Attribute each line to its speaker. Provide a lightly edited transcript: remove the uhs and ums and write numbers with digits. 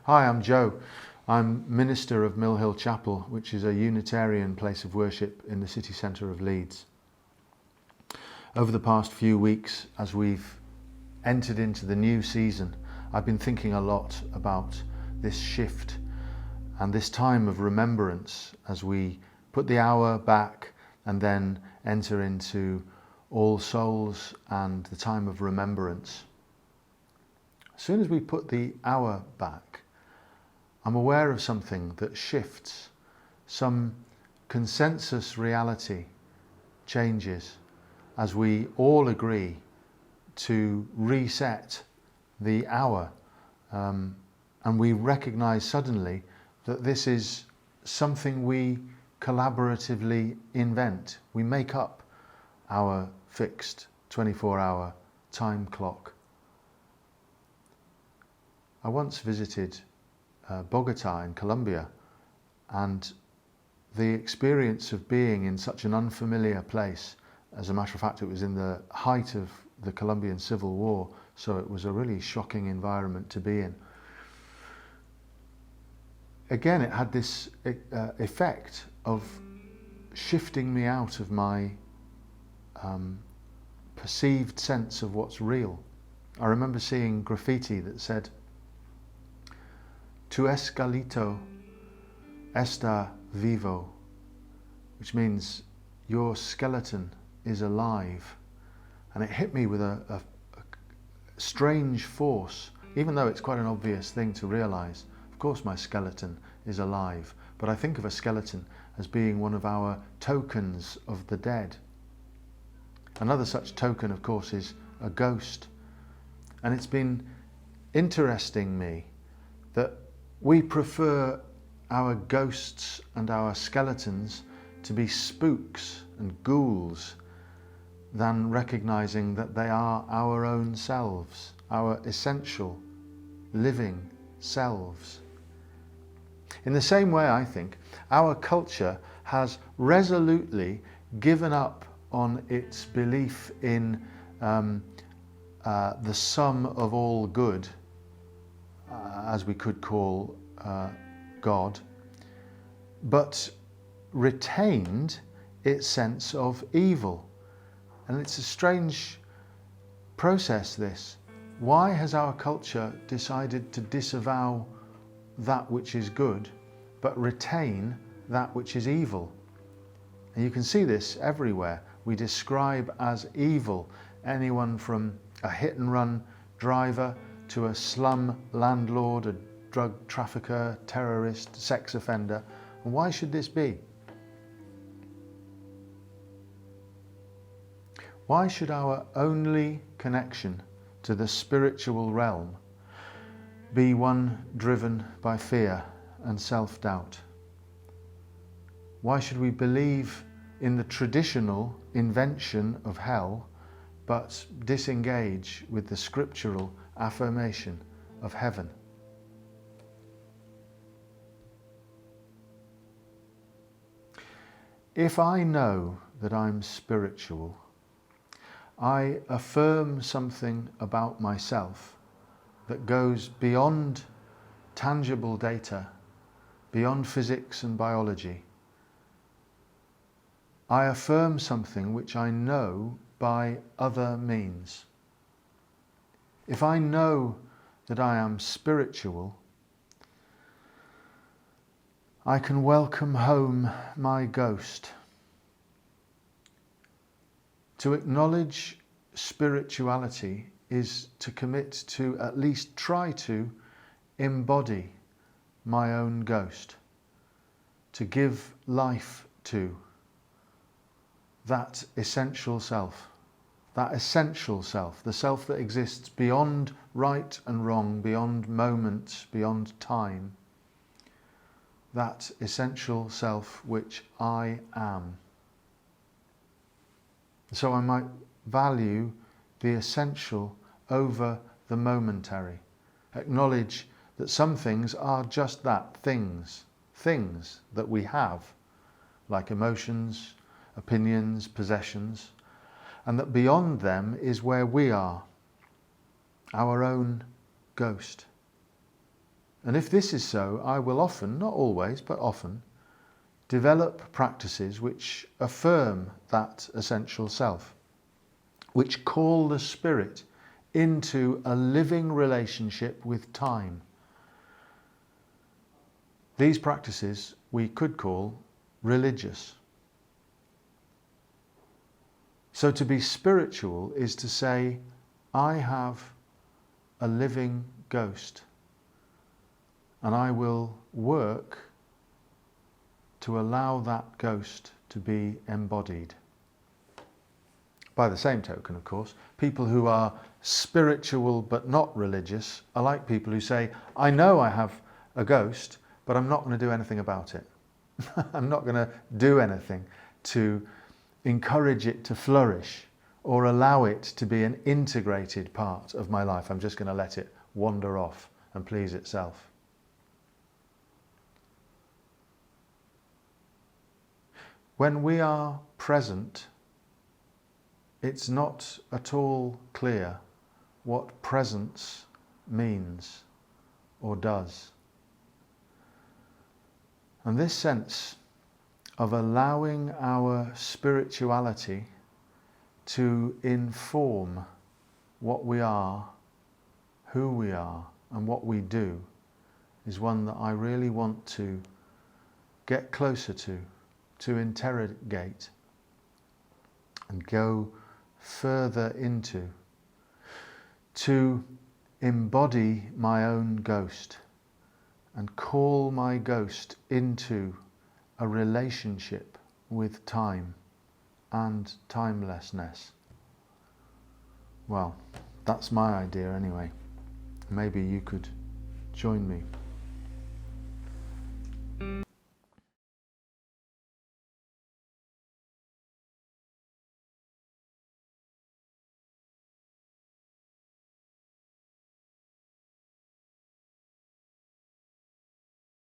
Speaker 1: Hi, I'm Joe. I'm minister of Mill Hill Chapel, which is a Unitarian place of worship in the city centre of Leeds. Over the past few weeks, as we've entered into the new season, I've been thinking a lot about this shift and this time of remembrance as we put the hour back and then enter into All Souls and the time of remembrance. As soon as we put the hour back, I'm aware of something that shifts. Some consensus reality changes as we all agree to reset the hour. And we recognize suddenly that this is something we collaboratively invent. We make up our fixed 24-hour time clock. I once visited Bogota in Colombia, and the experience of being in such an unfamiliar place, as a matter of fact it was in the height of the Colombian Civil War, so it was a really shocking environment to be in. Again, it had this effect of shifting me out of my perceived sense of what's real. I remember seeing graffiti that said, "Tu esqueleto está vivo," which means your skeleton is alive. And it hit me with a strange force, even though it's quite an obvious thing to realise. Of course my skeleton is alive, but I think of a skeleton as being one of our tokens of the dead. Another such token, of course, is a ghost. And it's been interesting me that we prefer our ghosts and our skeletons to be spooks and ghouls than recognising that they are our own selves, our essential living selves. In the same way, I think, our culture has resolutely given up on its belief in the sum of all good, as we could call God, but retained its sense of evil. And it's a strange process, this. Why has our culture decided to disavow that which is good, but retain that which is evil? And you can see this everywhere. We describe as evil anyone from a hit-and-run driver to a slum landlord, a drug trafficker, terrorist, sex offender. And why should this be? Why should our only connection to the spiritual realm be one driven by fear and self-doubt? Why should we believe in the traditional invention of hell, but disengage with the scriptural affirmation of heaven? If I know that I'm spiritual, I affirm something about myself that goes beyond tangible data, beyond physics and biology. I affirm something which I know by other means. If I know that I am spiritual, I can welcome home my ghost. To acknowledge spirituality is to commit to at least try to embody my own ghost, to give life to that essential self, the self that exists beyond right and wrong, beyond moment, beyond time, that essential self which I am. So I might value the essential over the momentary. Acknowledge that some things are just that, things that we have, like emotions, opinions, possessions, and that beyond them is where we are, our own ghost. And if this is so, I will often, not always, but often, develop practices which affirm that essential self, which call the spirit into a living relationship with time. These practices we could call religious. So to be spiritual is to say, I have a living ghost, and I will work to allow that ghost to be embodied. By the same token, of course, people who are spiritual but not religious are like people who say, I know I have a ghost, but I'm not going to do anything about it. I'm not going to do anything to encourage it to flourish or allow it to be an integrated part of my life. I'm just going to let it wander off and please itself. When we are present, it's not at all clear what presence means or does. And this sense of allowing our spirituality to inform what we are, who we are, and what we do is one that I really want to get closer to interrogate and go further into, to embody my own ghost and call my ghost into a relationship with time and timelessness. Well, that's my idea anyway. Maybe you could join me.